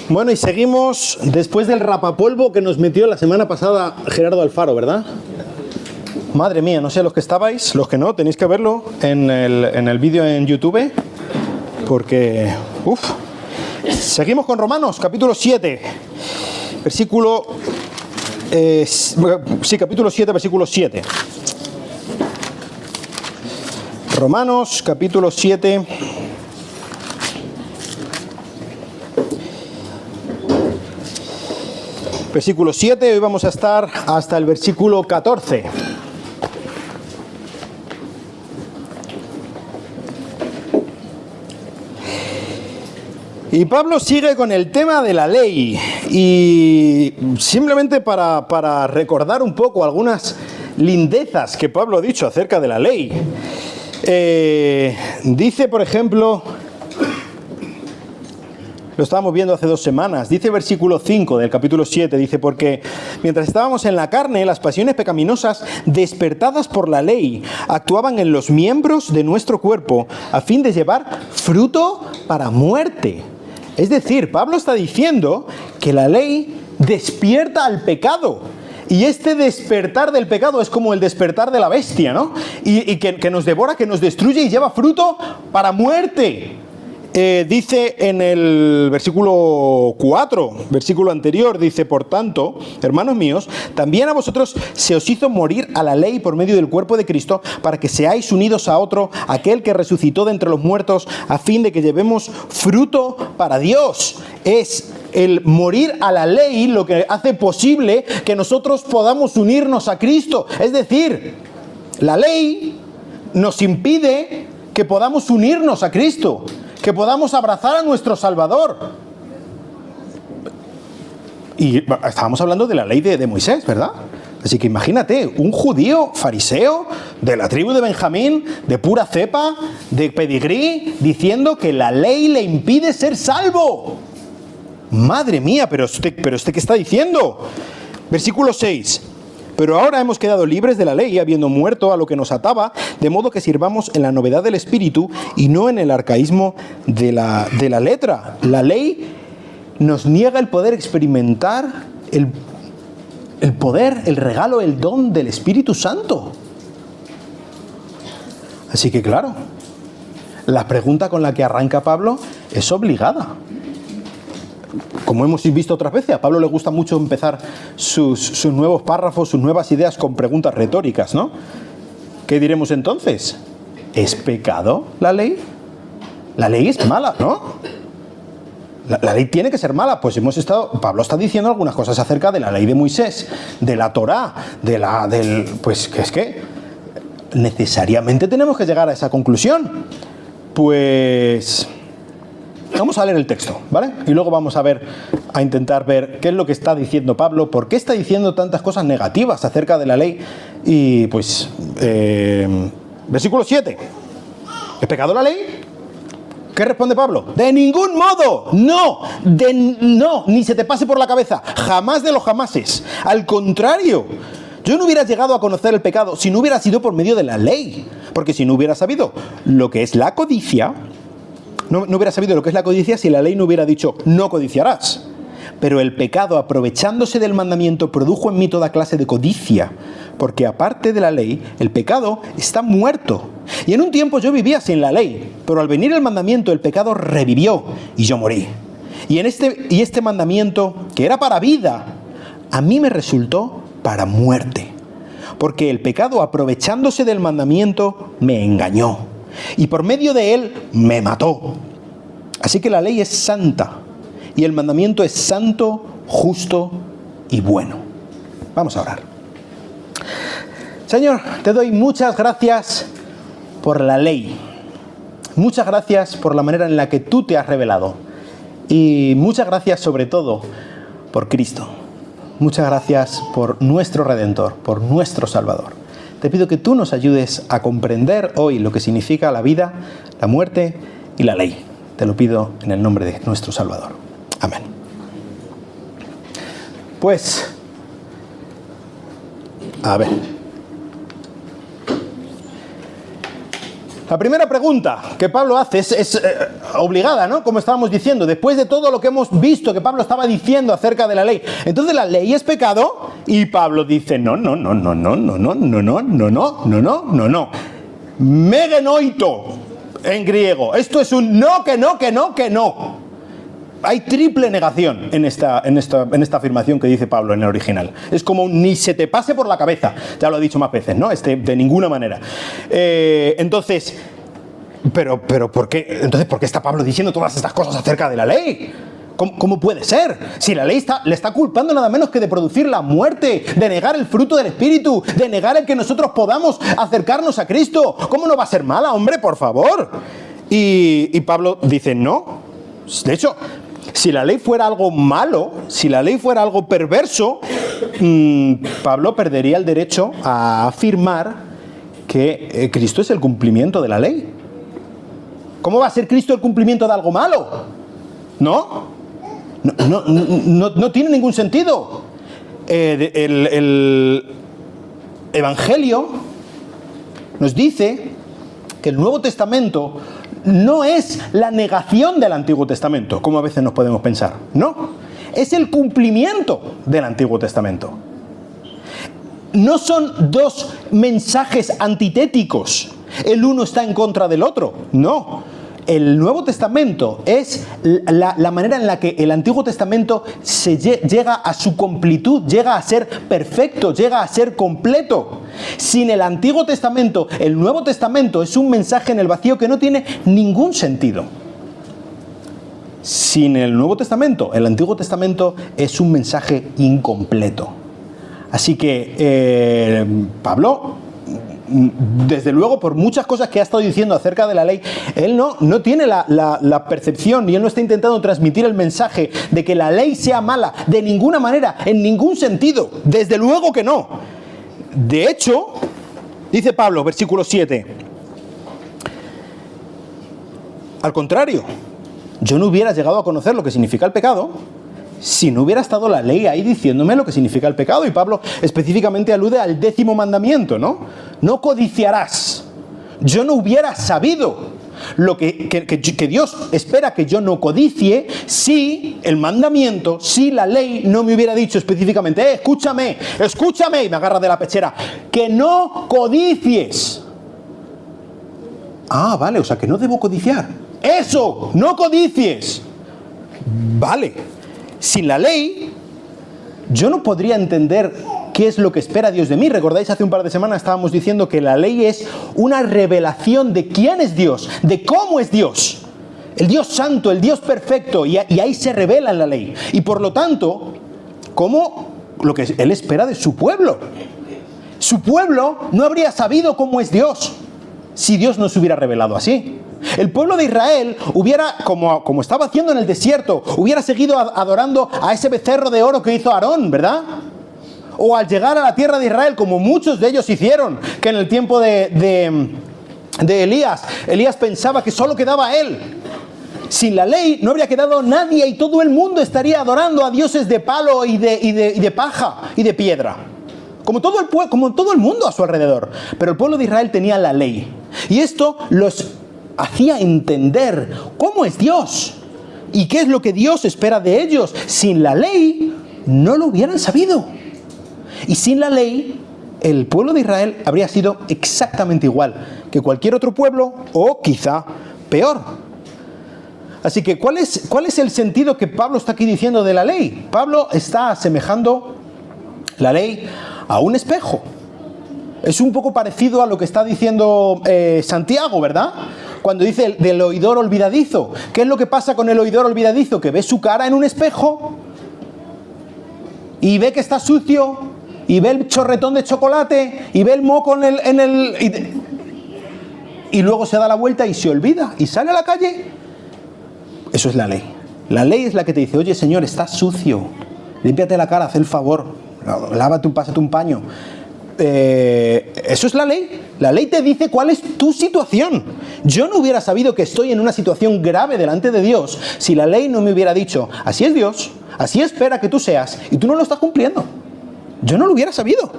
Bueno, y seguimos después del rapapolvo que nos metió la semana pasada Gerardo Alfaro, ¿verdad? Madre mía, no sé los que estabais, los que no, tenéis que verlo en el vídeo en YouTube, porque, seguimos con Romanos, capítulo 7, versículo, capítulo 7, versículo 7. Romanos, capítulo 7, versículo 7, hoy vamos a estar hasta el versículo 14. Y Pablo sigue con el tema de la ley, y simplemente para recordar un poco algunas lindezas que Pablo ha dicho acerca de la ley. Dice, por ejemplo, lo estábamos viendo hace 2 semanas, dice versículo 5 del capítulo 7, dice: porque mientras estábamos en la carne, las pasiones pecaminosas despertadas por la ley actuaban en los miembros de nuestro cuerpo a fin de llevar fruto para muerte. Es decir, Pablo está diciendo que la ley despierta al pecado. Y este despertar del pecado es como el despertar de la bestia, ¿no? Y que nos devora, que nos destruye y lleva fruto para muerte. Dice en el versículo 4, versículo anterior, dice: por tanto, hermanos míos, también a vosotros se os hizo morir a la ley por medio del cuerpo de Cristo, para que seáis unidos a otro, aquel que resucitó de entre los muertos, a fin de que llevemos fruto para Dios. Es el morir a la ley lo que hace posible que nosotros podamos unirnos a Cristo. Es decir, la ley nos impide que podamos unirnos a Cristo, que podamos abrazar a nuestro Salvador. Y estábamos hablando de la ley de Moisés, ¿verdad? Así que imagínate, un judío fariseo de la tribu de Benjamín, de pura cepa, de pedigrí, diciendo que la ley le impide ser salvo. Madre mía, pero usted ¿qué está diciendo? Versículo 6. Pero ahora hemos quedado libres de la ley, habiendo muerto a lo que nos ataba, de modo que sirvamos en la novedad del espíritu y no en el arcaísmo de la letra. La ley nos niega el poder experimentar el poder, el regalo, el don del Espíritu Santo. Así que claro, la pregunta con la que arranca Pablo es obligada. Como hemos visto otras veces, a Pablo le gusta mucho empezar sus nuevos párrafos, sus nuevas ideas con preguntas retóricas, ¿no? ¿Qué diremos entonces? ¿Es pecado la ley? La ley es mala, ¿no? La ley tiene que ser mala. Pues Pablo está diciendo algunas cosas acerca de la ley de Moisés, de la Torá, pues que es que necesariamente tenemos que llegar a esa conclusión. Pues vamos a leer el texto, ¿vale? Y luego vamos a intentar ver qué es lo que está diciendo Pablo, por qué está diciendo tantas cosas negativas acerca de la ley. Y pues, versículo 7. ¿Es pecado la ley? ¿Qué responde Pablo? ¡De ningún modo! ¡No! ¡No! Ni se te pase por la cabeza. Jamás de los jamases. Al contrario, yo no hubiera llegado a conocer el pecado si no hubiera sido por medio de la ley. Porque si no hubiera sabido lo que es la codicia, no hubiera sabido lo que es la codicia si la ley no hubiera dicho: no codiciarás. Pero el pecado, aprovechándose del mandamiento, produjo en mí toda clase de codicia, porque aparte de la ley, el pecado está muerto. Y en un tiempo yo vivía sin la ley, pero al venir el mandamiento, el pecado revivió y yo morí. Y este mandamiento, que era para vida, a mí me resultó para muerte, porque el pecado, aprovechándose del mandamiento, me engañó, y por medio de él me mató. Así que la ley es santa, y el mandamiento es santo, justo y bueno. Vamos a orar. Señor, te doy muchas gracias por la ley. Muchas gracias por la manera en la que tú te has revelado. Y muchas gracias sobre todo por Cristo. Muchas gracias por nuestro Redentor, por nuestro Salvador. Te pido que tú nos ayudes a comprender hoy lo que significa la vida, la muerte y la ley. Te lo pido en el nombre de nuestro Salvador. Amén. Pues, a ver. La primera pregunta que Pablo hace es obligada, ¿no? Como estábamos diciendo, después de todo lo que hemos visto que Pablo estaba diciendo acerca de la ley. Entonces, ¿la ley es pecado? Y Pablo dice, no. Megenoito en griego. Esto es un no, que no. Hay triple negación en esta afirmación que dice Pablo en el original. Es como un ni se te pase por la cabeza. Ya lo he dicho más veces, ¿no? De ninguna manera. Entonces, ¿pero por qué? Entonces, ¿por qué está Pablo diciendo todas estas cosas acerca de la ley? ¿Cómo puede ser? Si la ley le está culpando nada menos que de producir la muerte, de negar el fruto del Espíritu, de negar el que nosotros podamos acercarnos a Cristo. ¿Cómo no va a ser mala, hombre? Por favor. Y Pablo dice, no. De hecho, si la ley fuera algo malo, si la ley fuera algo perverso, Pablo perdería el derecho a afirmar que Cristo es el cumplimiento de la ley. ¿Cómo va a ser Cristo el cumplimiento de algo malo? No tiene ningún sentido. El Evangelio nos dice que el Nuevo Testamento no es la negación del Antiguo Testamento, como a veces nos podemos pensar. No, es el cumplimiento del Antiguo Testamento. No son dos mensajes antitéticos. El uno está en contra del otro. No. El Nuevo Testamento es la manera en la que el Antiguo Testamento llega a su completud, llega a ser perfecto, llega a ser completo. Sin el Antiguo Testamento, el Nuevo Testamento es un mensaje en el vacío que no tiene ningún sentido. Sin el Nuevo Testamento, el Antiguo Testamento es un mensaje incompleto. Así que Pablo, desde luego, por muchas cosas que ha estado diciendo acerca de la ley, él no tiene la percepción y él no está intentando transmitir el mensaje de que la ley sea mala de ninguna manera, en ningún sentido. Desde luego que no. De hecho, dice Pablo, versículo 7, al contrario, yo no hubiera llegado a conocer lo que significa el pecado si no hubiera estado la ley ahí diciéndome lo que significa el pecado. Y Pablo específicamente alude al 10º mandamiento, ¿no? No codiciarás. Yo no hubiera sabido lo que Dios espera que yo no codicie si el mandamiento, si la ley no me hubiera dicho específicamente, escúchame, y me agarra de la pechera, que no codicies. Ah, vale, o sea que no debo codiciar. Eso, no codicies. Vale. Sin la ley, yo no podría entender qué es lo que espera Dios de mí. ¿Recordáis? Hace un par de semanas estábamos diciendo que la ley es una revelación de quién es Dios, de cómo es Dios. El Dios santo, el Dios perfecto, y ahí se revela en la ley. Y por lo tanto, ¿cómo lo que Él espera de su pueblo? Su pueblo no habría sabido cómo es Dios si Dios no se hubiera revelado así. El pueblo de Israel hubiera, como estaba haciendo en el desierto, hubiera seguido adorando a ese becerro de oro que hizo Aarón, ¿verdad? O al llegar a la tierra de Israel, como muchos de ellos hicieron, que en el tiempo de Elías pensaba que solo quedaba él. Sin la ley no habría quedado nadie y todo el mundo estaría adorando a dioses de palo y de paja y de piedra. Como todo el mundo a su alrededor. Pero el pueblo de Israel tenía la ley. Y esto los hacía entender cómo es Dios y qué es lo que Dios espera de ellos. Sin la ley no lo hubieran sabido. Y sin la ley, el pueblo de Israel habría sido exactamente igual que cualquier otro pueblo, o quizá peor. Así que, ¿cuál es el sentido que Pablo está aquí diciendo de la ley? Pablo está asemejando la ley a un espejo. Es un poco parecido a lo que está diciendo Santiago, ¿verdad? Cuando dice del oidor olvidadizo. ¿Qué es lo que pasa con el oidor olvidadizo? Que ve su cara en un espejo y ve que está sucio y ve el chorretón de chocolate y ve el moco y luego se da la vuelta y se olvida y sale a la calle. Eso es la ley. La ley es la que te dice, oye señor, estás sucio, límpiate la cara, haz el favor, lávate, pásate un paño. Eso es la ley. La ley te dice cuál es tu situación. Yo no hubiera sabido que estoy en una situación grave delante de Dios si la ley no me hubiera dicho, así es Dios, así espera que tú seas, y tú no lo estás cumpliendo. Yo no lo hubiera sabido.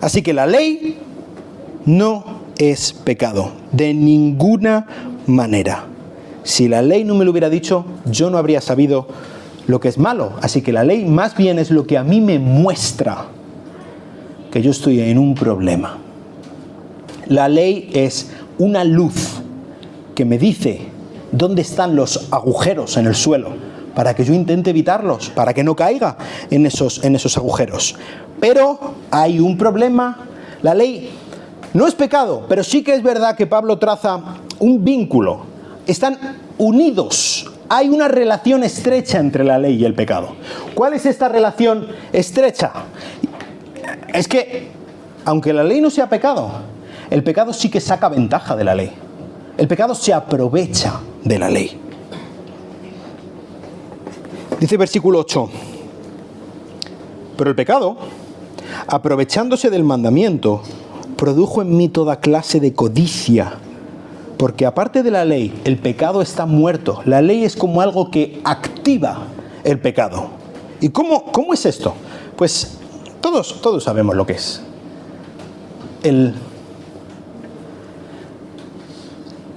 Así que la ley no es pecado. De ninguna manera. Si la ley no me lo hubiera dicho, yo no habría sabido lo que es malo. Así que la ley más bien es lo que a mí me muestra que yo estoy en un problema. La ley es una luz que me dice dónde están los agujeros en el suelo para que yo intente evitarlos, para que no caiga en esos agujeros. Pero hay un problema. La ley no es pecado, pero sí que es verdad que Pablo traza un vínculo. Están unidos. Hay una relación estrecha entre la ley y el pecado. ¿Cuál es esta relación estrecha? Es que, aunque la ley no sea pecado, el pecado sí que saca ventaja de la ley. El pecado se aprovecha de la ley. Dice versículo 8. Pero el pecado, aprovechándose del mandamiento, produjo en mí toda clase de codicia. Porque aparte de la ley, el pecado está muerto. La ley es como algo que activa el pecado. ¿Y cómo es esto? Pues todos sabemos lo que es. El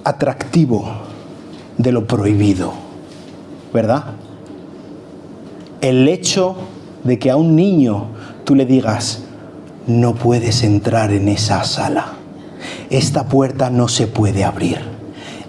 atractivo de lo prohibido, ¿verdad? El hecho de que a un niño tú le digas, no puedes entrar en esa sala. Esta puerta no se puede abrir.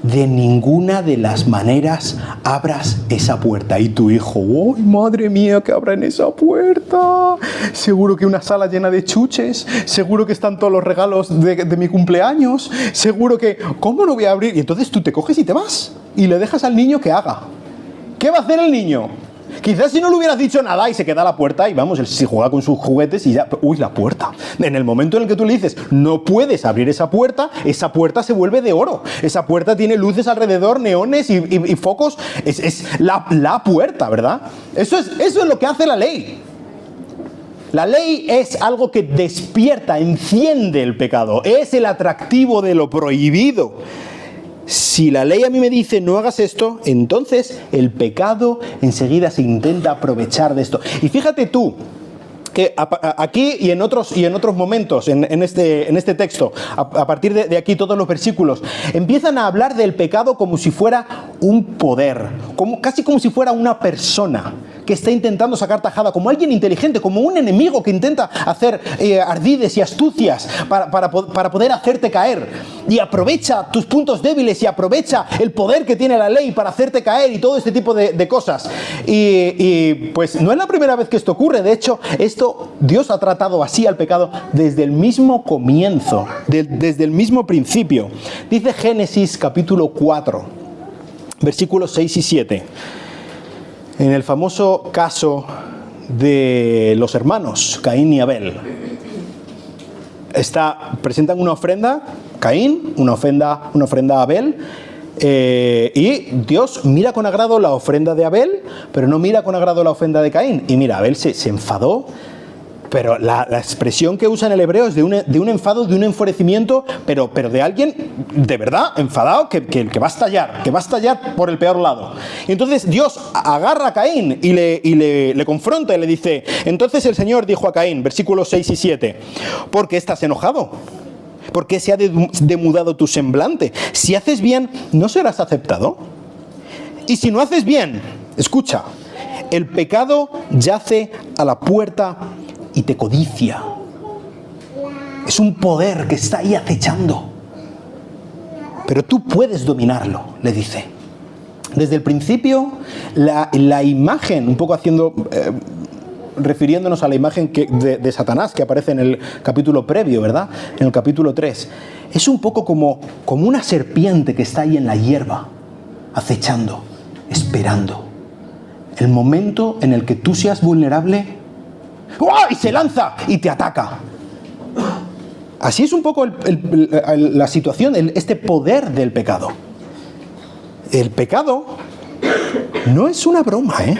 De ninguna de las maneras abras esa puerta. Y tu hijo, ¡ay, madre mía, que abran esa puerta! Seguro que una sala llena de chuches. Seguro que están todos los regalos de mi cumpleaños. Seguro que, ¿cómo no voy a abrir? Y entonces tú te coges y te vas. Y le dejas al niño que haga. ¿Qué va a hacer el niño? Quizás si no le hubieras dicho nada y se queda a la puerta y vamos, él se juega con sus juguetes y ya, ¡uy, la puerta! En el momento en el que tú le dices, no puedes abrir esa puerta se vuelve de oro. Esa puerta tiene luces alrededor, neones y focos. Es la puerta, ¿verdad? Eso es lo que hace la ley. La ley es algo que despierta, enciende el pecado. Es el atractivo de lo prohibido. Si la ley a mí me dice no hagas esto, entonces el pecado enseguida se intenta aprovechar de esto. Y fíjate tú que aquí y en otros momentos en este texto, a partir de aquí todos los versículos, empiezan a hablar del pecado como si fuera un poder, casi como si fuera una persona que está intentando sacar tajada, como alguien inteligente, como un enemigo que intenta hacer ardides y astucias para poder hacerte caer, y aprovecha tus puntos débiles y aprovecha el poder que tiene la ley para hacerte caer y todo este tipo de cosas. Y pues no es la primera vez que esto ocurre. De hecho, Dios ha tratado así al pecado desde el mismo comienzo, desde el mismo principio. Dice Génesis capítulo 4, versículos 6 y 7. En el famoso caso de los hermanos Caín y Abel, presentan una ofrenda, Caín, una ofrenda a Abel, y Dios mira con agrado la ofrenda de Abel, pero no mira con agrado la ofrenda de Caín. Y mira, Abel se enfadó, pero la expresión que usa en el hebreo es de un enfado, de un enfurecimiento, pero de alguien de verdad enfadado que va a estallar por el peor lado. Y entonces Dios agarra a Caín y le confronta y le dice, entonces el Señor dijo a Caín, versículos 6 y 7, ¿por qué estás enojado? ¿Por qué se ha demudado tu semblante? Si haces bien, ¿no serás aceptado? Y si no haces bien, escucha, el pecado yace a la puerta y te codicia. Es un poder que está ahí acechando. Pero tú puedes dominarlo, le dice. Desde el principio, la imagen, un poco refiriéndonos a la imagen de Satanás que aparece en el capítulo previo, ¿verdad? En el capítulo 3. Es un poco como una serpiente que está ahí en la hierba, acechando, esperando. El momento en el que tú seas vulnerable, ¡oh!, y se lanza y te ataca. Así es un poco la situación, este poder del pecado. El pecado no es una broma, ¿eh?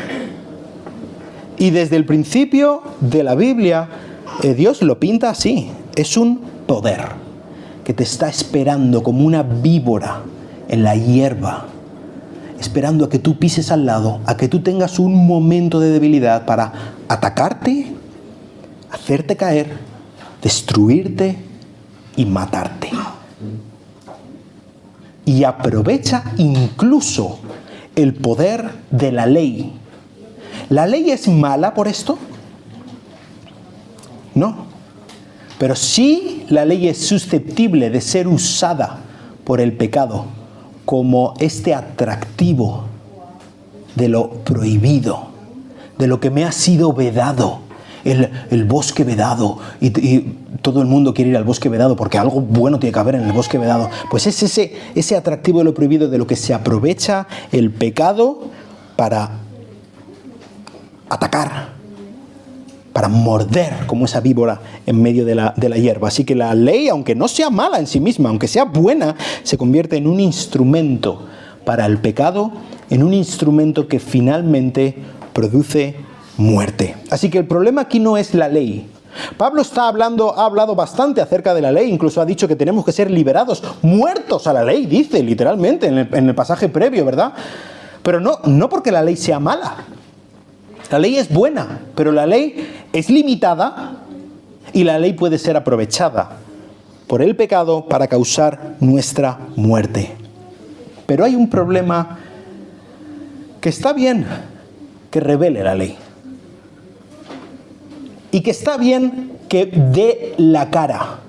Y desde el principio de la Biblia, Dios lo pinta así. Es un poder que te está esperando como una víbora en la hierba, esperando a que tú pises al lado, a que tú tengas un momento de debilidad para atacarte, hacerte caer, destruirte y matarte. y aprovecha incluso el poder de la ley. ¿La ley es mala por esto? No. Pero sí la ley es susceptible de ser usada por el pecado como este atractivo de lo prohibido, de lo que me ha sido vedado, el bosque vedado, y todo el mundo quiere ir al bosque vedado porque algo bueno tiene que haber en el bosque vedado. Pues es ese atractivo de lo prohibido, de lo que se aprovecha el pecado para atacar, para morder como esa víbora en medio de la hierba. Así que la ley, aunque no sea mala en sí misma, aunque sea buena, se convierte en un instrumento para el pecado, en un instrumento que finalmente produce muerte. Así que el problema aquí no es la ley. Pablo ha hablado bastante acerca de la ley, incluso ha dicho que tenemos que ser liberados, muertos a la ley, dice literalmente en el pasaje previo, ¿verdad? Pero no porque la ley sea mala. La ley es buena, pero la ley es limitada y la ley puede ser aprovechada por el pecado para causar nuestra muerte. Pero hay un problema, que está bien que revele la ley y que está bien que dé la cara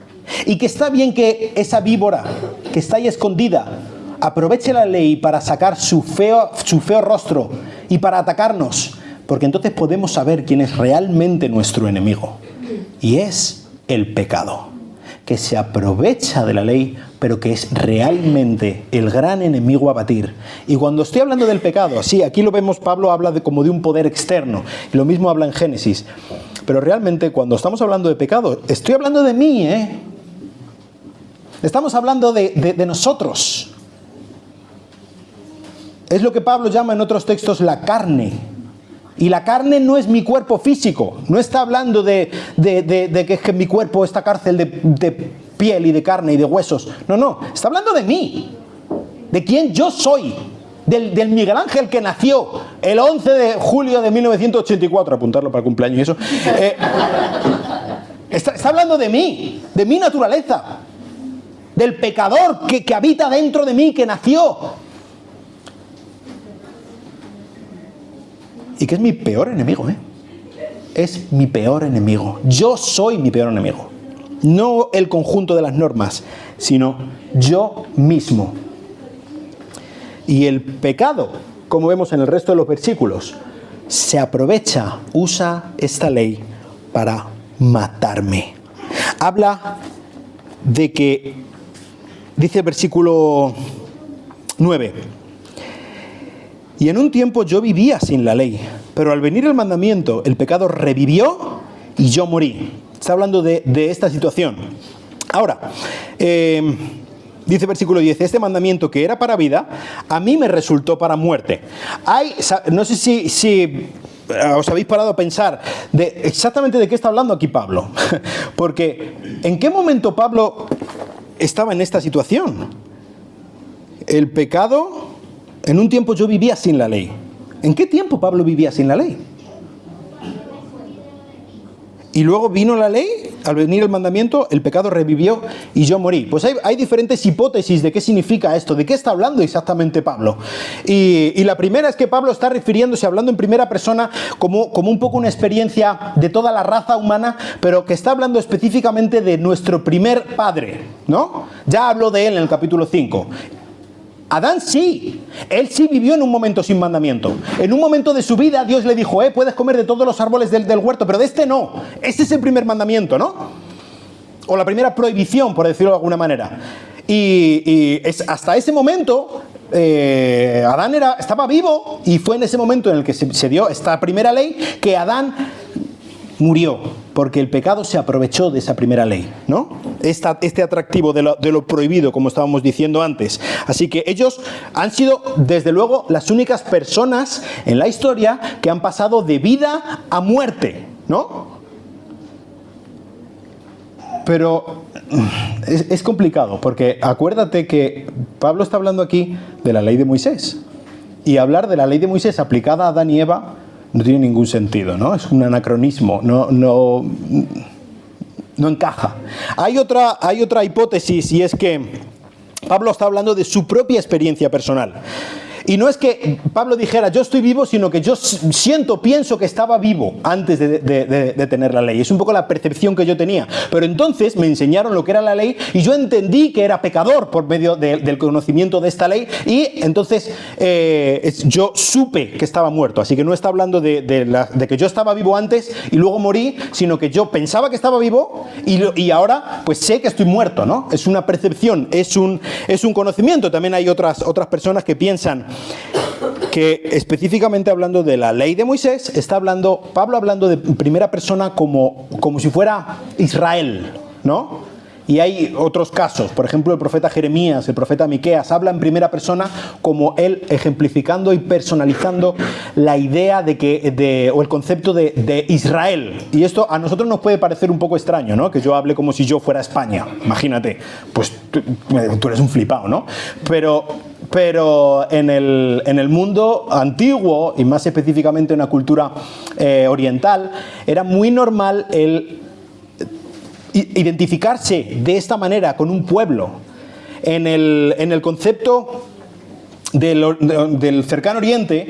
y que está bien que esa víbora que está ahí escondida aproveche la ley para sacar su feo rostro y para atacarnos, porque entonces podemos saber quién es realmente nuestro enemigo, y es el pecado, que se aprovecha de la ley, pero que es realmente el gran enemigo a batir. Y cuando estoy hablando del pecado, sí, aquí lo vemos, Pablo habla como de un poder externo, y lo mismo habla en Génesis, pero realmente cuando estamos hablando de pecado, estoy hablando de mí, estamos hablando de nosotros. Es lo que Pablo llama en otros textos la carne. Y la carne no es mi cuerpo físico. No está hablando de que es que mi cuerpo, esta cárcel de piel y de carne y de huesos. No. Está hablando de mí. De quién yo soy. Del Miguel Ángel que nació el 11 de julio de 1984. Apuntarlo para el cumpleaños y eso. Está hablando de mí. De mi naturaleza. Del pecador que habita dentro de mí, que nació. Y que es mi peor enemigo, Es mi peor enemigo. Yo soy mi peor enemigo. No el conjunto de las normas, sino yo mismo. Y el pecado, como vemos en el resto de los versículos, se aprovecha, usa esta ley para matarme. Habla de que, dice el versículo 9, y en un tiempo yo vivía sin la ley, pero al venir el mandamiento, el pecado revivió y yo morí. Está hablando de esta situación. Ahora, dice versículo 10, este mandamiento que era para vida, a mí me resultó para muerte. No sé si os habéis parado a pensar exactamente de qué está hablando aquí Pablo. Porque, ¿en qué momento Pablo estaba en esta situación? El pecado... En un tiempo yo vivía sin la ley. ¿En qué tiempo Pablo vivía sin la ley? Y luego vino la ley, al venir el mandamiento, el pecado revivió y yo morí. Pues hay diferentes hipótesis de qué significa esto, de qué está hablando exactamente Pablo. Y la primera es que Pablo está refiriéndose, hablando en primera persona, como un poco una experiencia de toda la raza humana, pero que está hablando específicamente de nuestro primer padre, ¿no? Ya habló de él en el capítulo 5. Adán sí, él sí vivió en un momento sin mandamiento. En un momento de su vida Dios le dijo, puedes comer de todos los árboles del huerto, pero de este no. Este es el primer mandamiento, ¿no? O la primera prohibición, por decirlo de alguna manera. Y hasta ese momento Adán estaba vivo, y fue en ese momento en el que se dio esta primera ley que Adán murió, porque el pecado se aprovechó de esa primera ley, ¿no? Este atractivo de lo prohibido, como estábamos diciendo antes. Así que ellos han sido, desde luego, las únicas personas en la historia que han pasado de vida a muerte, ¿no? Pero es complicado, porque acuérdate que Pablo está hablando aquí de la ley de Moisés. Y hablar de la ley de Moisés aplicada a Adán y Eva no tiene ningún sentido, ¿no? Es un anacronismo, no No encaja. Hay otra hipótesis, y es que Pablo está hablando de su propia experiencia personal. Y no es que Pablo dijera, yo estoy vivo, sino que yo pienso que estaba vivo antes de tener la ley. Es un poco la percepción que yo tenía. Pero entonces me enseñaron lo que era la ley y yo entendí que era pecador por medio del conocimiento de esta ley, y entonces yo supe que estaba muerto. Así que no está hablando de que yo estaba vivo antes y luego morí, sino que yo pensaba que estaba vivo y ahora pues sé que estoy muerto, ¿no? Es una percepción, es un conocimiento. También hay otras personas que piensan que, específicamente hablando de la ley de Moisés, está Pablo hablando de primera persona como si fuera Israel, ¿no? Y hay otros casos, por ejemplo el profeta Jeremías, el profeta Miqueas, habla en primera persona como él, ejemplificando y personalizando la idea o el concepto de Israel. Y esto a nosotros nos puede parecer un poco extraño, ¿no? Que yo hable como si yo fuera España, imagínate, pues tú eres un flipado, ¿no? Pero en el mundo antiguo, y más específicamente en una cultura oriental, era muy normal el identificarse de esta manera con un pueblo. En el concepto del cercano oriente,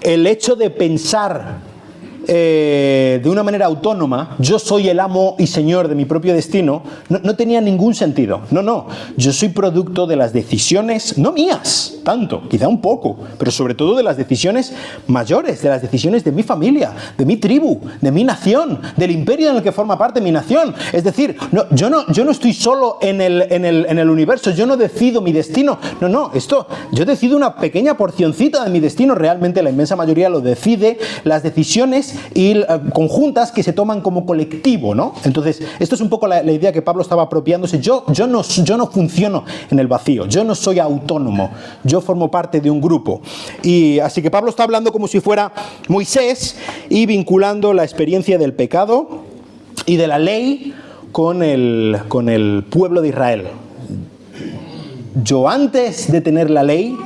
el hecho de pensar de una manera autónoma, yo soy el amo y señor de mi propio destino, no tenía ningún sentido. No, yo soy producto de las decisiones, no mías tanto, quizá un poco, pero sobre todo de las decisiones mayores, de las decisiones de mi familia, de mi tribu, de mi nación, del imperio en el que forma parte mi nación. Es decir, yo no estoy solo en el universo, yo no decido mi destino. Yo decido una pequeña porcioncita de mi destino, realmente la inmensa mayoría lo decide las decisiones conjuntas que se toman como colectivo, ¿no? Entonces, esto es un poco la idea que Pablo estaba apropiándose. Yo no funciono en el vacío, yo no soy autónomo, yo formo parte de un grupo. Y así que Pablo está hablando como si fuera Moisés y vinculando la experiencia del pecado y de la ley con el pueblo de Israel. Yo antes de tener la ley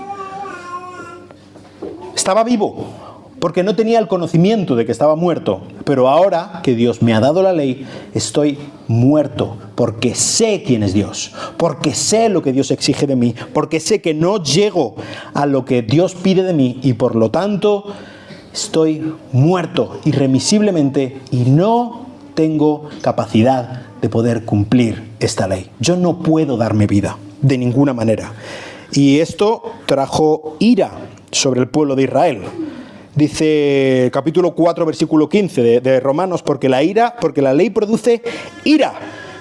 estaba vivo, porque no tenía el conocimiento de que estaba muerto. Pero ahora que Dios me ha dado la ley, estoy muerto, porque sé quién es Dios, porque sé lo que Dios exige de mí, porque sé que no llego a lo que Dios pide de mí, y por lo tanto estoy muerto irremisiblemente y no tengo capacidad de poder cumplir esta ley. Yo no puedo darme vida de ninguna manera. Y esto trajo ira sobre el pueblo de Israel. Dice capítulo 4, versículo 15 de Romanos, porque la ley produce ira,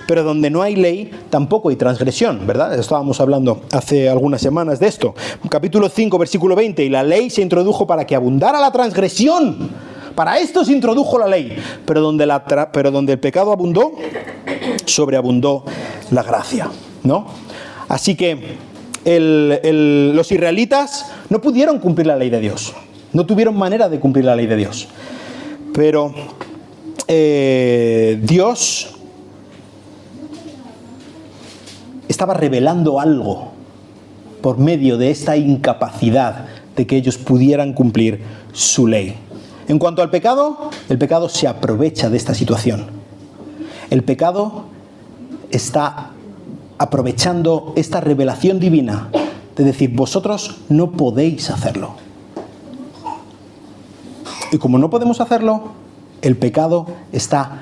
pero donde no hay ley tampoco hay transgresión, ¿verdad? Estábamos hablando hace algunas semanas de esto. Capítulo 5, versículo 20, y la ley se introdujo para que abundara la transgresión. Para esto se introdujo la ley, pero donde el pecado abundó, sobreabundó la gracia, ¿no? Así que los israelitas no pudieron cumplir la ley de Dios. No tuvieron manera de cumplir la ley de Dios. Pero Dios estaba revelando algo por medio de esta incapacidad de que ellos pudieran cumplir su ley. En cuanto al pecado, el pecado se aprovecha de esta situación. El pecado está aprovechando esta revelación divina de decir, vosotros no podéis hacerlo. Y como no podemos hacerlo, el pecado está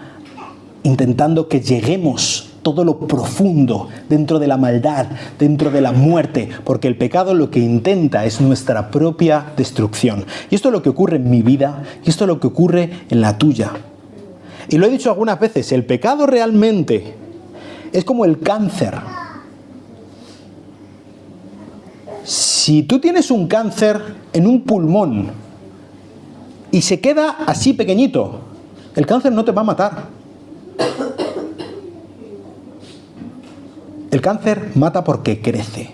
intentando que lleguemos todo lo profundo dentro de la maldad, dentro de la muerte, porque el pecado lo que intenta es nuestra propia destrucción. Y esto es lo que ocurre en mi vida, y esto es lo que ocurre en la tuya. Y lo he dicho algunas veces, el pecado realmente es como el cáncer. Si tú tienes un cáncer en un pulmón, y se queda así pequeñito, el cáncer no te va a matar. El cáncer mata porque crece,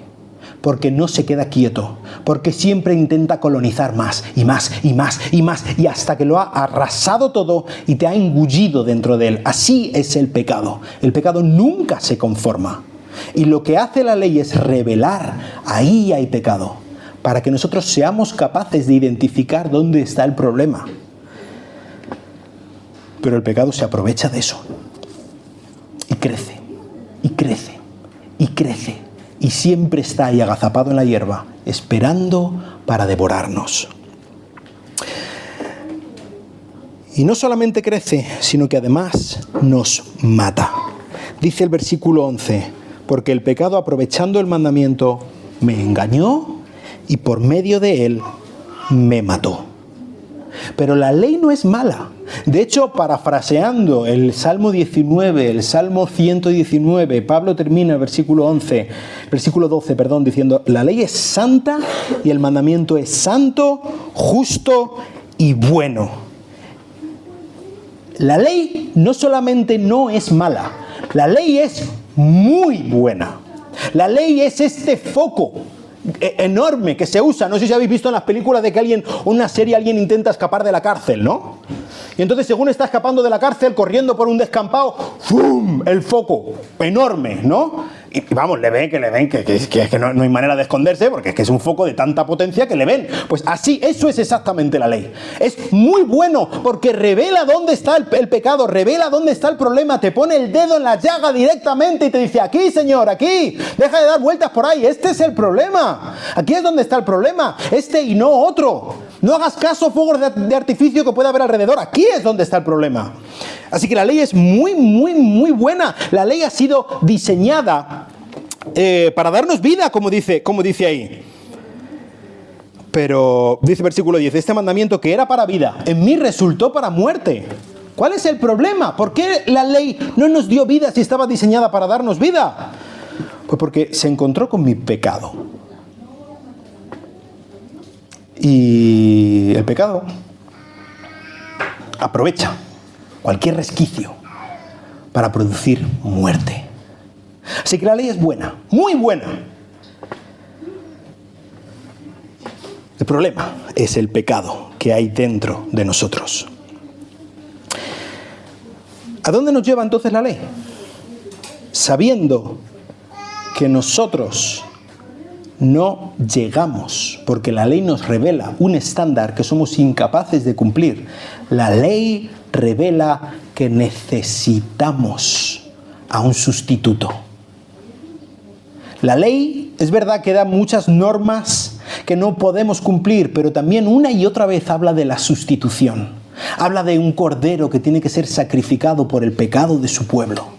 porque no se queda quieto, porque siempre intenta colonizar más y más y más y más, y hasta que lo ha arrasado todo y te ha engullido dentro de él. Así es el pecado. El pecado nunca se conforma. Y lo que hace la ley es revelar, ahí hay pecado, para que nosotros seamos capaces de identificar dónde está el problema. Pero el pecado se aprovecha de eso. y siempre está ahí agazapado en la hierba, esperando para devorarnos. Y no solamente crece, sino que además nos mata. Dice el versículo 11, porque el pecado, aprovechando el mandamiento, me engañó y por medio de él me mató. Pero la ley no es mala. De hecho, parafraseando el Salmo 19, el Salmo 119, Pablo termina el versículo 12, diciendo, la ley es santa y el mandamiento es santo, justo y bueno. La ley no solamente no es mala, la ley es muy buena. La ley es este foco enorme que se usa. No sé si habéis visto en las películas de que una serie alguien intenta escapar de la cárcel, ¿no? Y entonces, según está escapando de la cárcel, corriendo por un descampado, ¡fum!, el foco enorme, ¿no? Y vamos, le ven que no hay manera de esconderse, porque es que es un foco de tanta potencia que le ven. Pues así, eso es exactamente la ley. Es muy bueno porque revela dónde está el pecado, revela dónde está el problema, te pone el dedo en la llaga directamente y te dice, aquí, señor, aquí, deja de dar vueltas por ahí, este es el problema. Aquí es donde está el problema, este y no otro. No hagas caso a fuegos de artificio que pueda haber alrededor, aquí es donde está el problema. Así que la ley es muy, muy, muy buena. La ley ha sido diseñada para darnos vida, como dice ahí. Pero, dice versículo 10, este mandamiento que era para vida, en mí resultó para muerte. ¿Cuál es el problema? ¿Por qué la ley no nos dio vida si estaba diseñada para darnos vida? Pues porque se encontró con mi pecado. Y el pecado aprovecha cualquier resquicio para producir muerte. Así que la ley es buena, muy buena. El problema es el pecado que hay dentro de nosotros. ¿A dónde nos lleva entonces la ley? Sabiendo que nosotros no llegamos, porque la ley nos revela un estándar que somos incapaces de cumplir. La ley revela que necesitamos a un sustituto. La ley es verdad que da muchas normas que no podemos cumplir, pero también una y otra vez habla de la sustitución. Habla de un cordero que tiene que ser sacrificado por el pecado de su pueblo.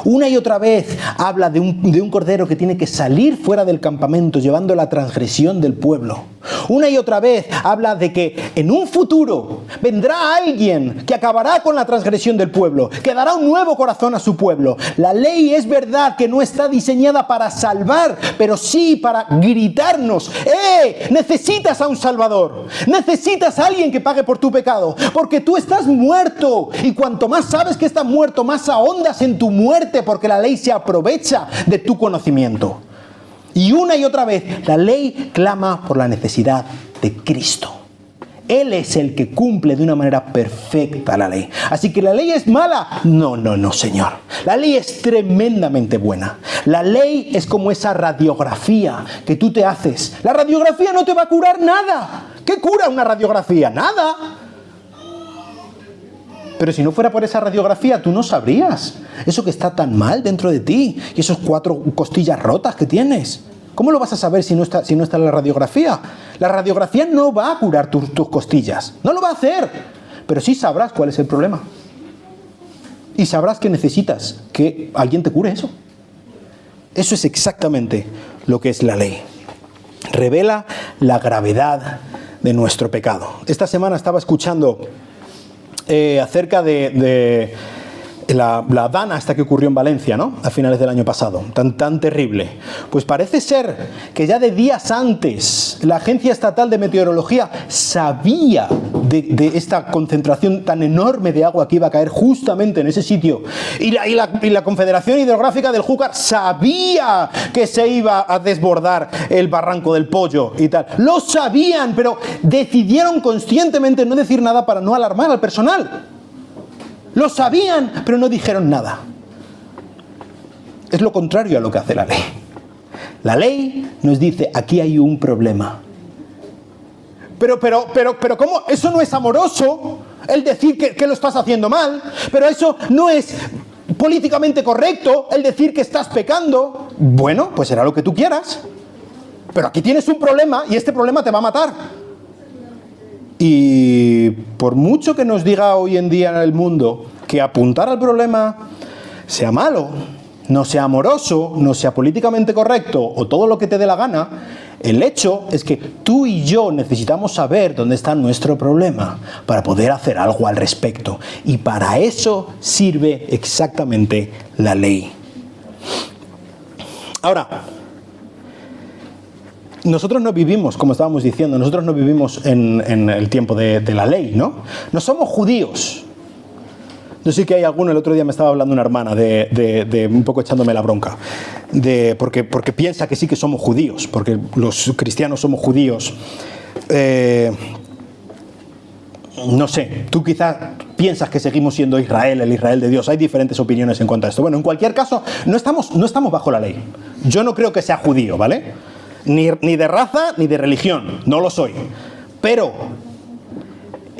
Una y otra vez habla de un cordero que tiene que salir fuera del campamento llevando la transgresión del pueblo. Una y otra vez habla de que en un futuro vendrá alguien que acabará con la transgresión del pueblo, que dará un nuevo corazón a su pueblo. La ley es verdad que no está diseñada para salvar, pero sí para gritarnos: necesitas a un salvador, necesitas a alguien que pague por tu pecado, porque tú estás muerto, y cuanto más sabes que estás muerto, más ahondas en tu muerte, porque la ley se aprovecha de tu conocimiento. Y una y otra vez la ley clama por la necesidad de Cristo. Él es el que cumple de una manera perfecta la ley. Así que la ley es mala. No, señor. La ley es tremendamente buena. La ley es como esa radiografía que tú te haces. La radiografía no te va a curar nada. ¿Qué cura una radiografía? Nada. Pero si no fuera por esa radiografía, tú no sabrías eso que está tan mal dentro de ti y esos 4 costillas rotas que tienes. ¿Cómo lo vas a saber si no está en la radiografía? La radiografía no va a curar tus costillas, no lo va a hacer, pero sí sabrás cuál es el problema. Y sabrás que necesitas que alguien te cure eso. Eso es exactamente lo que es la ley. Revela la gravedad de nuestro pecado. Esta semana estaba escuchando acerca de la dana esta que ocurrió en Valencia, ¿no?, a finales del año pasado, tan terrible. Pues parece ser que ya de días antes la Agencia Estatal de Meteorología sabía de esta concentración tan enorme de agua que iba a caer justamente en ese sitio, y la Confederación Hidrográfica del Júcar sabía que se iba a desbordar el Barranco del Pollo y tal. Lo sabían, pero decidieron conscientemente no decir nada para no alarmar al personal. Lo sabían, pero no dijeron nada. Es lo contrario a lo que hace la ley. La ley nos dice: aquí hay un problema. Pero ¿cómo? Eso no es amoroso, el decir que lo estás haciendo mal. Pero eso no es políticamente correcto el decir que estás pecando. Bueno, pues será lo que tú quieras. Pero aquí tienes un problema y este problema te va a matar. Y por mucho que nos diga hoy en día el mundo que apuntar al problema sea malo, no sea amoroso, no sea políticamente correcto o todo lo que te dé la gana, el hecho es que tú y yo necesitamos saber dónde está nuestro problema para poder hacer algo al respecto. Y para eso sirve exactamente la ley. Ahora, nosotros no vivimos, como estábamos diciendo, nosotros no vivimos en el tiempo de la ley, ¿no? No somos judíos. Yo sé que hay alguno, el otro día me estaba hablando una hermana de un poco echándome la bronca, porque piensa que sí que somos judíos, porque los cristianos somos judíos. No sé, tú quizás piensas que seguimos siendo Israel, el Israel de Dios. Hay diferentes opiniones en cuanto a esto. Bueno, en cualquier caso, no estamos bajo la ley. Yo no creo que sea judío, ¿vale? Ni de raza ni de religión, no lo soy. Pero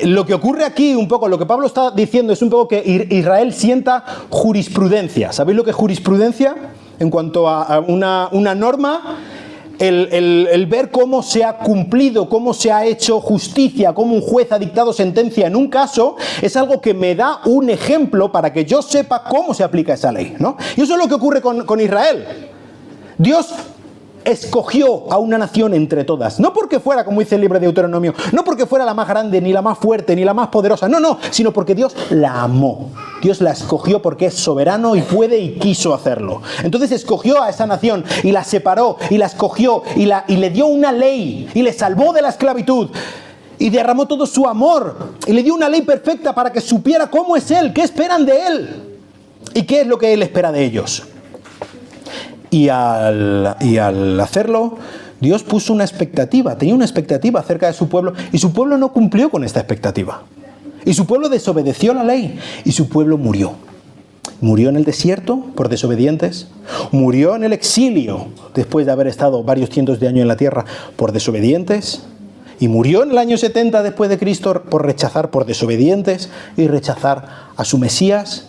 lo que ocurre aquí, un poco, lo que Pablo está diciendo es un poco que Israel sienta jurisprudencia. ¿Sabéis lo que es jurisprudencia? En cuanto a una norma, el ver cómo se ha cumplido, cómo se ha hecho justicia, cómo un juez ha dictado sentencia en un caso, es algo que me da un ejemplo para que yo sepa cómo se aplica esa ley, ¿no? Y eso es lo que ocurre con Israel. Dios escogió a una nación entre todas, no porque fuera, como dice el libro de Deuteronomio, no porque fuera la más grande, ni la más fuerte, ni la más poderosa, no, sino porque Dios la amó. Dios la escogió porque es soberano y puede y quiso hacerlo. Entonces escogió a esa nación y la separó y la escogió y le dio una ley y le salvó de la esclavitud y derramó todo su amor y le dio una ley perfecta para que supiera cómo es Él, qué esperan de Él y qué es lo que Él espera de ellos. Y al hacerlo, Dios puso una expectativa, tenía una expectativa acerca de su pueblo, y su pueblo no cumplió con esta expectativa. Y su pueblo desobedeció la ley, y su pueblo murió. Murió en el desierto por desobedientes, murió en el exilio después de haber estado varios cientos de años en la tierra por desobedientes, y murió en el año 70 después de Cristo por rechazar, por desobedientes, y rechazar a su Mesías.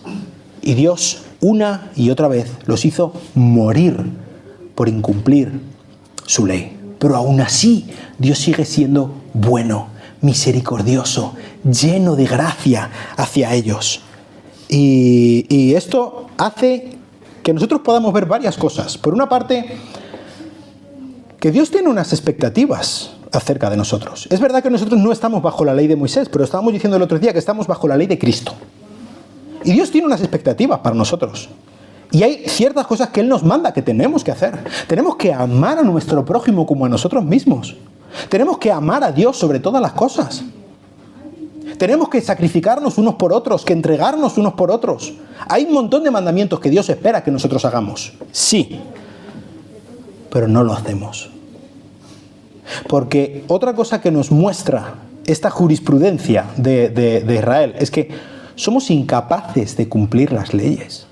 Y Dios una y otra vez los hizo morir por incumplir su ley. Pero aún así, Dios sigue siendo bueno, misericordioso, lleno de gracia hacia ellos. Y esto hace que nosotros podamos ver varias cosas. Por una parte, que Dios tiene unas expectativas acerca de nosotros. Es verdad que nosotros no estamos bajo la ley de Moisés, pero estábamos diciendo el otro día que estamos bajo la ley de Cristo. Y Dios tiene unas expectativas para nosotros. Y hay ciertas cosas que Él nos manda que tenemos que hacer. Tenemos que amar a nuestro prójimo como a nosotros mismos. Tenemos que amar a Dios sobre todas las cosas. Tenemos que sacrificarnos unos por otros, que entregarnos unos por otros. Hay un montón de mandamientos que Dios espera que nosotros hagamos. Sí, pero no lo hacemos. Porque otra cosa que nos muestra esta jurisprudencia de Israel es que somos incapaces de cumplir las leyes.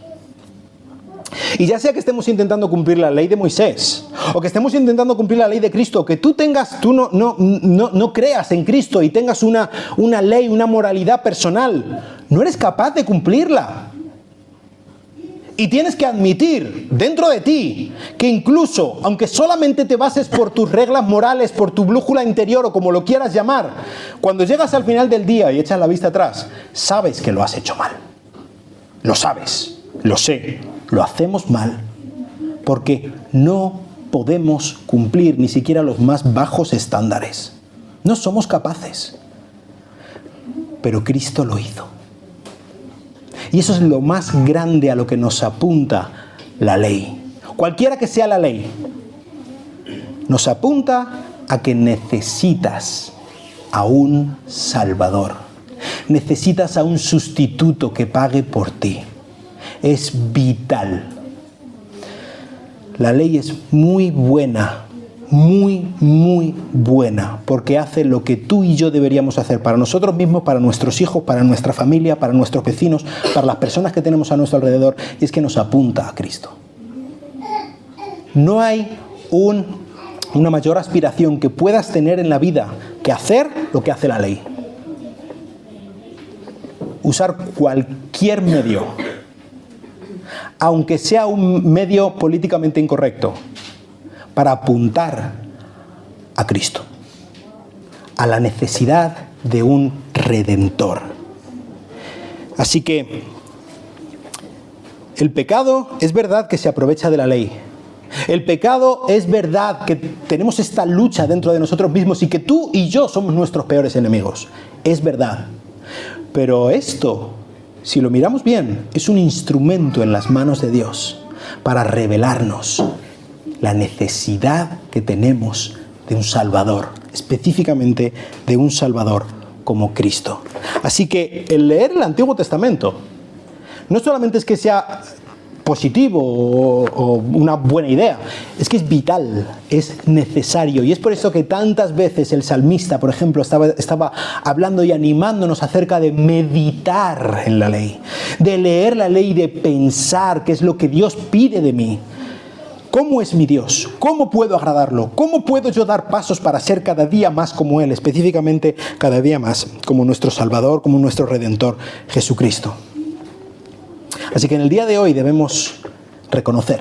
Y ya sea que estemos intentando cumplir la ley de Moisés, o que estemos intentando cumplir la ley de Cristo, que tú no creas en Cristo y tengas una ley, una moralidad personal, no eres capaz de cumplirla. Y tienes que admitir dentro de ti que incluso, aunque solamente te bases por tus reglas morales, por tu brújula interior o como lo quieras llamar, cuando llegas al final del día y echas la vista atrás, sabes que lo has hecho mal. Lo sabes, lo sé, lo hacemos mal porque no podemos cumplir ni siquiera los más bajos estándares. No somos capaces. Pero Cristo lo hizo. Y eso es lo más grande a lo que nos apunta la ley. Cualquiera que sea la ley, nos apunta a que necesitas a un Salvador. Necesitas a un sustituto que pague por ti. Es vital. La ley es muy buena, muy, muy buena, porque hace lo que tú y yo deberíamos hacer para nosotros mismos, para nuestros hijos, para nuestra familia, para nuestros vecinos, para las personas que tenemos a nuestro alrededor, y es que nos apunta a Cristo. No hay una mayor aspiración que puedas tener en la vida que hacer lo que hace la ley. Usar cualquier medio aunque sea un medio políticamente incorrecto, para apuntar a Cristo, a la necesidad de un redentor. Así que el pecado es verdad que se aprovecha de la ley. El pecado es verdad que tenemos esta lucha dentro de nosotros mismos y que tú y yo somos nuestros peores enemigos. Es verdad. Pero esto, si lo miramos bien, es un instrumento en las manos de Dios para revelarnos la necesidad que tenemos de un Salvador, específicamente de un Salvador como Cristo. Así que el leer el Antiguo Testamento no solamente es que sea positivo o una buena idea, es que es vital, es necesario. Y es por eso que tantas veces el salmista, por ejemplo, estaba hablando y animándonos acerca de meditar en la ley, de leer la ley y de pensar qué es lo que Dios pide de mí. ¿Cómo es mi Dios? ¿Cómo puedo agradarlo? ¿Cómo puedo yo dar pasos para ser cada día más como Él? Específicamente cada día más como nuestro Salvador, como nuestro Redentor, Jesucristo. Así que en el día de hoy debemos reconocer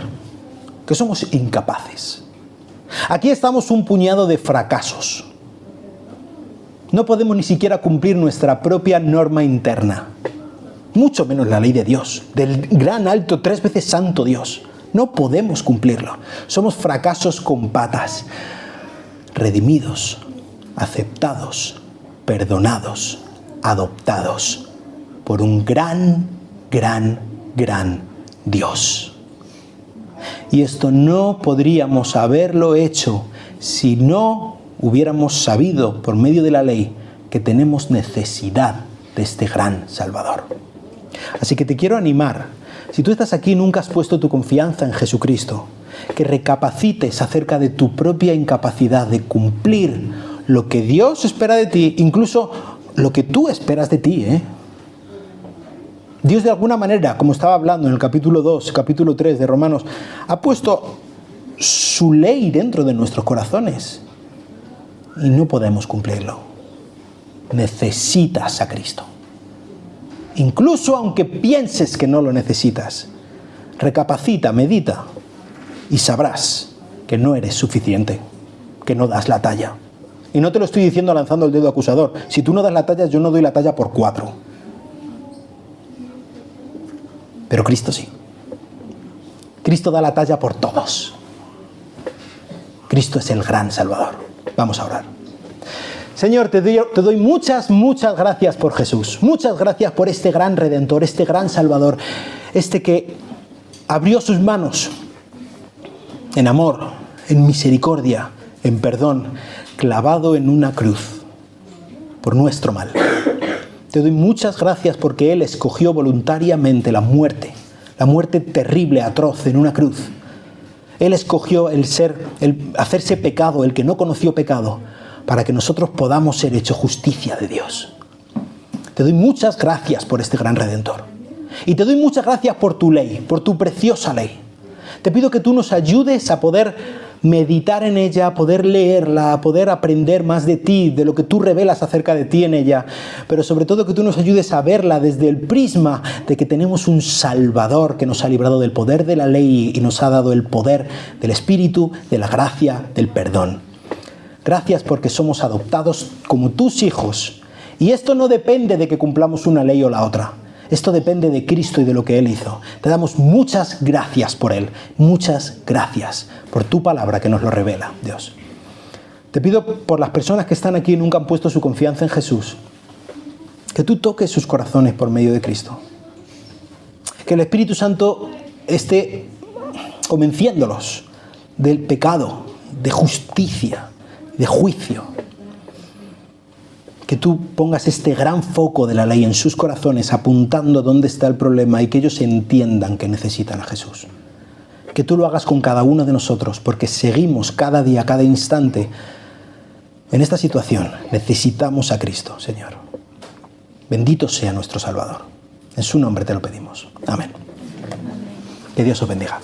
que somos incapaces. Aquí estamos un puñado de fracasos. No podemos ni siquiera cumplir nuestra propia norma interna, mucho menos la ley de Dios, del gran, alto, 3 veces santo Dios. No podemos cumplirlo. Somos fracasos con patas, redimidos, aceptados, perdonados, adoptados por un gran Dios. Y esto no podríamos haberlo hecho si no hubiéramos sabido por medio de la ley que tenemos necesidad de este gran Salvador. Así que te quiero animar, si tú estás aquí y nunca has puesto tu confianza en Jesucristo, que recapacites acerca de tu propia incapacidad de cumplir lo que Dios espera de ti, incluso lo que tú esperas de ti, Dios de alguna manera, como estaba hablando en el capítulo 2, capítulo 3 de Romanos, ha puesto su ley dentro de nuestros corazones y no podemos cumplirlo. Necesitas a Cristo. Incluso aunque pienses que no lo necesitas, recapacita, medita y sabrás que no eres suficiente, que no das la talla. Y no te lo estoy diciendo lanzando el dedo acusador. Si tú no das la talla, yo no doy la talla por 4. Pero Cristo sí. Cristo da la talla por todos. Cristo es el gran Salvador. Vamos a orar. Señor, te doy muchas gracias por Jesús. Muchas gracias por este gran Redentor, este gran Salvador. Este que abrió sus manos en amor, en misericordia, en perdón, clavado en una cruz por nuestro mal. Te doy muchas gracias porque Él escogió voluntariamente la muerte terrible, atroz, en una cruz. Él escogió el hacerse pecado, el que no conoció pecado, para que nosotros podamos ser hechos justicia de Dios. Te doy muchas gracias por este gran Redentor. Y te doy muchas gracias por tu ley, por tu preciosa ley. Te pido que tú nos ayudes a poder meditar en ella, a poder leerla, a poder aprender más de ti, de lo que tú revelas acerca de ti en ella, pero sobre todo que tú nos ayudes a verla desde el prisma de que tenemos un Salvador que nos ha librado del poder de la ley y nos ha dado el poder del Espíritu, de la gracia, del perdón. Gracias porque somos adoptados como tus hijos. Y esto no depende de que cumplamos una ley o la otra. Esto depende de Cristo y de lo que Él hizo. Te damos muchas gracias por Él. Muchas gracias por tu palabra que nos lo revela, Dios. Te pido por las personas que están aquí y nunca han puesto su confianza en Jesús, que tú toques sus corazones por medio de Cristo. Que el Espíritu Santo esté convenciéndolos del pecado, de justicia, de juicio. Que tú pongas este gran foco de la ley en sus corazones, apuntando dónde está el problema y que ellos entiendan que necesitan a Jesús. Que tú lo hagas con cada uno de nosotros, porque seguimos cada día, cada instante en esta situación. Necesitamos a Cristo, Señor. Bendito sea nuestro Salvador. En su nombre te lo pedimos. Amén. Que Dios os bendiga.